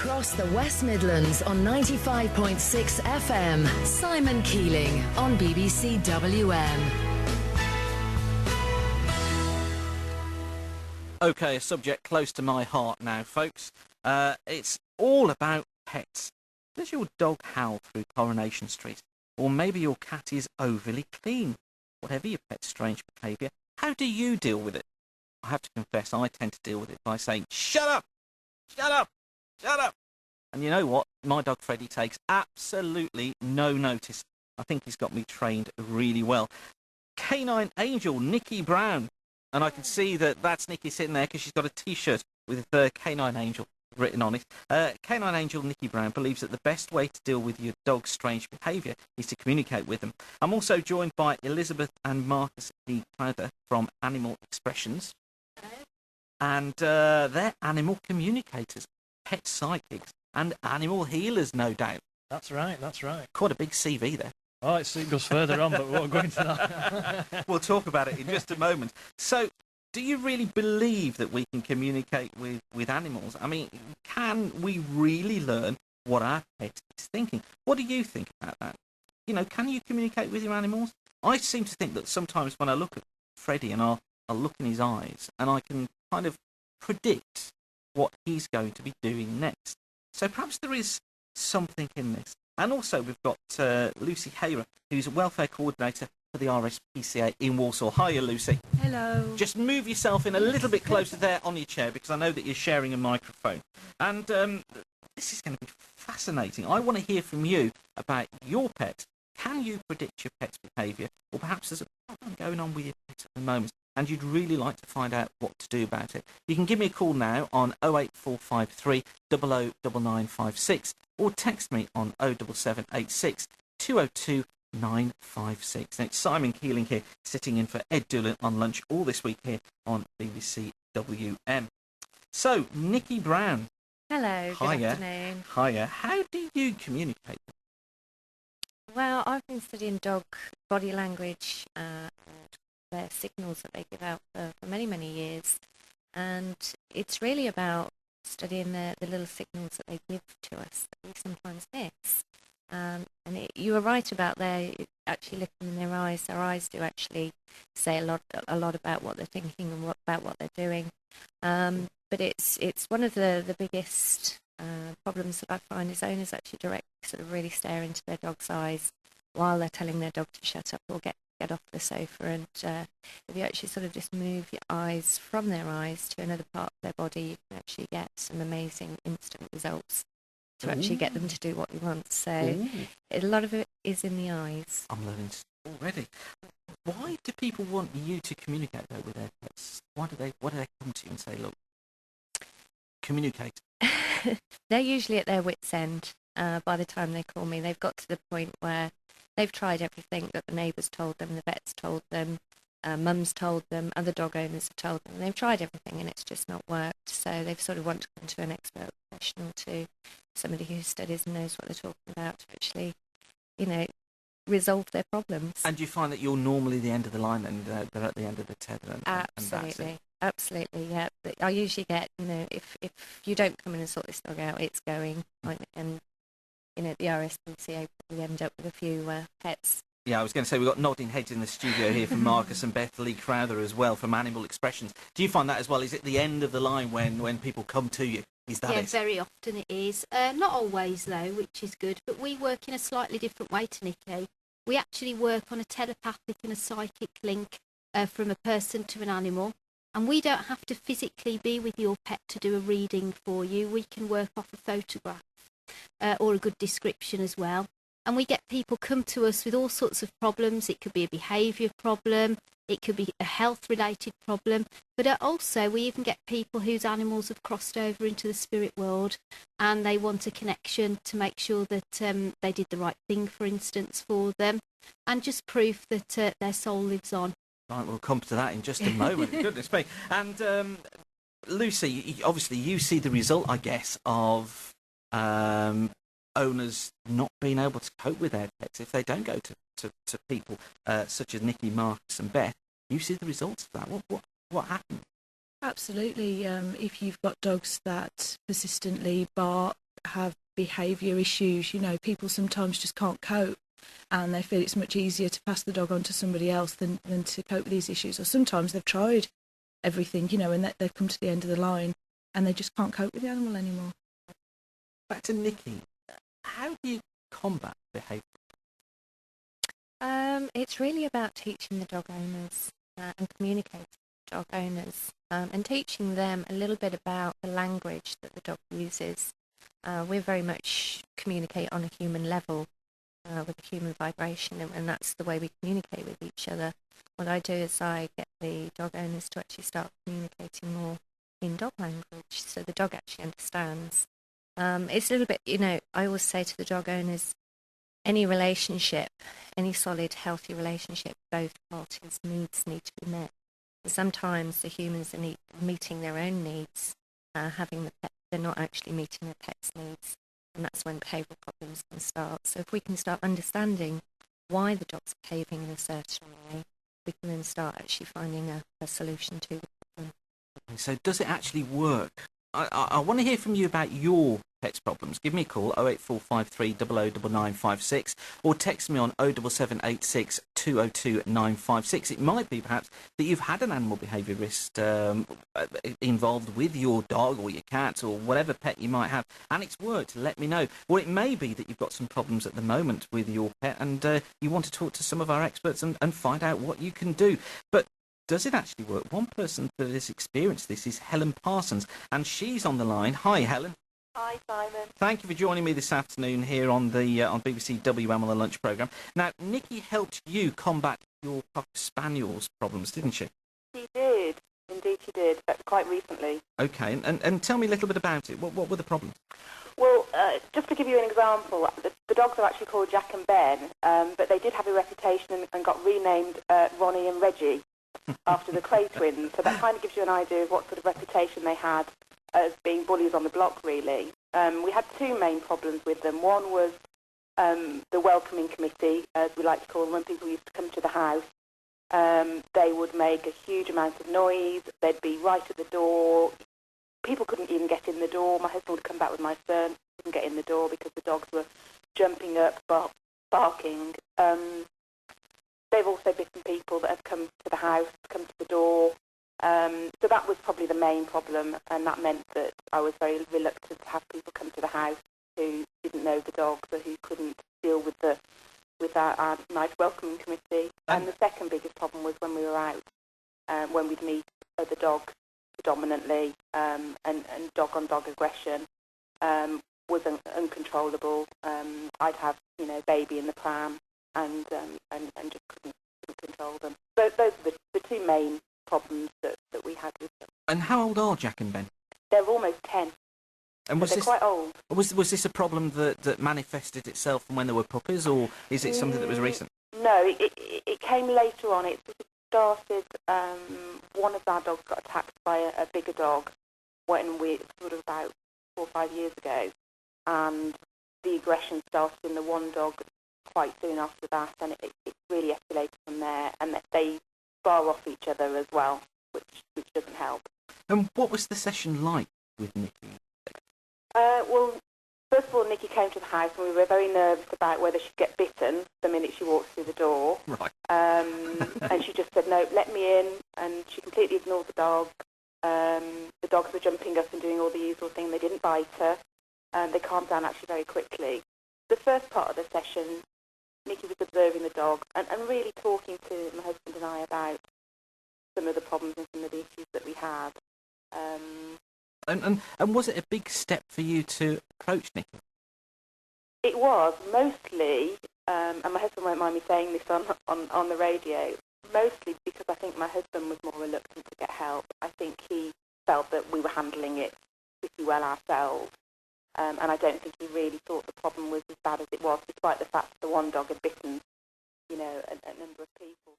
across the West Midlands on 95.6 FM. Simon Keeling on BBC WM. Okay, a subject close to my heart now, folks. It's all about pets. Does your dog howl through Coronation Street? Or maybe your cat is overly clean? Whatever your pet's strange behaviour, how do you deal with it? I have to confess, I tend to deal with it by saying, "Shut up! Shut up! Shut up!" And you know what? My dog Freddie takes absolutely no notice. I think he's got me trained really well. Canine Angel, Nikki Brown. And I can see that that's Nikki sitting there because she's got a T-shirt with the Canine Angel written on it. Canine Angel Nikki Brown believes that the best way to deal with your dog's strange behaviour is to communicate with them. I'm also joined by Elizabeth and Marcus E. Crowther from Animal Expressions. And they're animal communicators, pet psychics, and animal healers, no doubt. That's right, that's right. Quite a big CV there. Oh, it goes further on, but we won't go into that. We'll talk about it in just a moment. So, do you really believe that we can communicate with animals? I mean, can we really learn what our pet is thinking? What do you think about that? You know, can you communicate with your animals? I seem to think that sometimes when I look at Freddie and I'll look in his eyes and I can kind of predict what he's going to be doing next. So perhaps there is something in this. And also we've got Lucy Hayra, who's a welfare coordinator for the RSPCA in Walsall. Hiya, Lucy. Hello. Just move yourself in a little bit closer there on your chair because I know that you're sharing a microphone. And this is going to be fascinating. I want to hear from you about your pet. Can you predict your pet's behaviour? Or perhaps there's a problem going on with your pet at the moment and you'd really like to find out what to do about it. You can give me a call now on 08453 009956 or text me on 07786 202 956. And it's Simon Keeling here, sitting in for Ed Doolan on lunch all this week here on BBC WM. So, Nikki Brown. Hello, good afternoon. Hiya. How do you communicate? Well, I've been studying dog body language and their signals that they give out for many, many years. And it's really about studying the little signals that they give to us that we sometimes miss. You were right about actually looking in their eyes. Their eyes do actually say a lot about what they're thinking and about what they're doing. But it's one of the biggest problems that I find is owners actually sort of really stare into their dog's eyes while they're telling their dog to shut up or get off the sofa. And if you actually sort of just move your eyes from their eyes to another part of their body, you can actually get some amazing instant results to actually get them to do what you want. So a lot of it is in the eyes. I'm learning already. Why do people want you to communicate though with their pets? Why do they come to you and say, look, communicate? They're usually at their wits' end by the time they call me. They've got to the point where they've tried everything that the neighbours told them, the vets told them, mums told them, other dog owners have told them. They've tried everything and it's just not worked. So they've sort of want to come to an expert professional, to somebody who studies and knows what they're talking about to actually, resolve their problems. And do you find that you're normally the end of the line and they're at the end of the tether? Absolutely. Absolutely, yeah. But I usually get, if you don't come in and sort this dog out, it's going. And, the RSPCA probably end up with a few pets. Yeah, I was going to say, we've got nodding heads in the studio here from Marcus and Beth Lee Crowther as well from Animal Expressions. Do you find that as well? Is it the end of the line when people come to you? Is that it? Yeah, very often it is. Not always, though, which is good. But we work in a slightly different way to Nikki. We actually work on a telepathic and a psychic link from a person to an animal. And we don't have to physically be with your pet to do a reading for you. We can work off a photograph or a good description as well. And we get people come to us with all sorts of problems. It could be a behaviour problem. It could be a health-related problem. But also we even get people whose animals have crossed over into the spirit world and they want a connection to make sure that they did the right thing, for instance, for them, and just proof that their soul lives on. Right, we'll come to that in just a moment. Goodness me. And Lucy, obviously you see the result, I guess, of owners not being able to cope with their pets if they don't go to people such as Nikki, Marcus and Beth. You see the results of that. What happened? Absolutely. If you've got dogs that persistently bark have behaviour issues. You know, people sometimes just can't cope, and they feel it's much easier to pass the dog on to somebody else than to cope with these issues. Or sometimes they've tried everything, you know, and they've come to the end of the line and they just can't cope with the animal anymore. Back to Nikki. How do you combat behaviour? It's really about teaching the dog owners and communicating with dog owners and teaching them a little bit about the language that the dog uses. We very much communicate on a human level with a human vibration, and that's the way we communicate with each other. What I do is I get the dog owners to actually start communicating more in dog language so the dog actually understands. It's a little bit, you know, I always say to the dog owners, any relationship, any solid, healthy relationship, both parties' needs need to be met. Sometimes the humans are meeting their own needs, having the pet, they're not actually meeting their pet's needs, and that's when behavioural problems can start. So if we can start understanding why the dog's behaving in a certain way, we can then start actually finding a solution to the problem. So does it actually work? I want to hear from you about your pet's problems. Give me a call, 08453 009956, or text me on 07786 202 956. It might be perhaps that you've had an animal behaviourist involved with your dog or your cat or whatever pet you might have, and it's worked. Let me know. Or it may be that you've got some problems at the moment with your pet and you want to talk to some of our experts and find out what you can do. But does it actually work? One person that has experienced this is Helen Parsons, and she's on the line. Hi, Helen. Hi, Simon. Thank you for joining me this afternoon here on the on BBC WM on the lunch programme. Now, Nikki helped you combat your Cocker Spaniel's problems, didn't she? She did. Indeed, she did. Quite recently. Okay, and tell me a little bit about it. What were the problems? Well, just to give you an example, the dogs are actually called Jack and Ben, but they did have a reputation and got renamed Ronnie and Reggie after the Clay twins. So that kind of gives you an idea of what sort of reputation they had as being bullies on the block, really. We had two main problems with them. One was the welcoming committee, as we like to call them, when people used to come to the house. They would make a huge amount of noise. They'd be right at the door. People couldn't even get in the door. My husband would come back with my son, couldn't get in the door because the dogs were jumping up, barking. They've also bitten people that have come to the house, come to the door. So that was probably the main problem, and that meant that I was very reluctant to have people come to the house who didn't know the dogs or who couldn't deal with our nice welcoming committee. And the second biggest problem was when we were out, when we'd meet other dogs predominantly, and dog-on-dog aggression was uncontrollable. I'd have, baby in the pram and just couldn't control them. So those are the two main problems that we had with them. And how old are Jack and Ben? They're almost 10. And they're quite old. Was this a problem that manifested itself from when they were puppies, or is it something that was recent? No, it came later on. It started, one of our dogs got attacked by a bigger dog when we sort of about 4 or 5 years ago, and the aggression started in the one dog quite soon after that, and it really escalated from there, and they bar off each other as well, which doesn't help. And what was the session like with Nikki? Well, first of all, Nikki came to the house and we were very nervous about whether she'd get bitten the minute she walked through the door. Right. And she just said, no, let me in, and she completely ignored the dog. The dogs were jumping up and doing all the usual thing. They didn't bite her. They calmed down actually very quickly. The first part of the session, Nikki was observing the dog and really talking to my husband and I about some of the problems and some of the issues that we had. And was it a big step for you to approach Nikki? It was, mostly, and my husband won't mind me saying this on the radio, mostly because I think my husband was more reluctant to get help. I think he felt that we were handling it pretty well ourselves, and I don't think he really thought the problem was as bad as it was, despite the fact that the one dog had bitten, a number of people.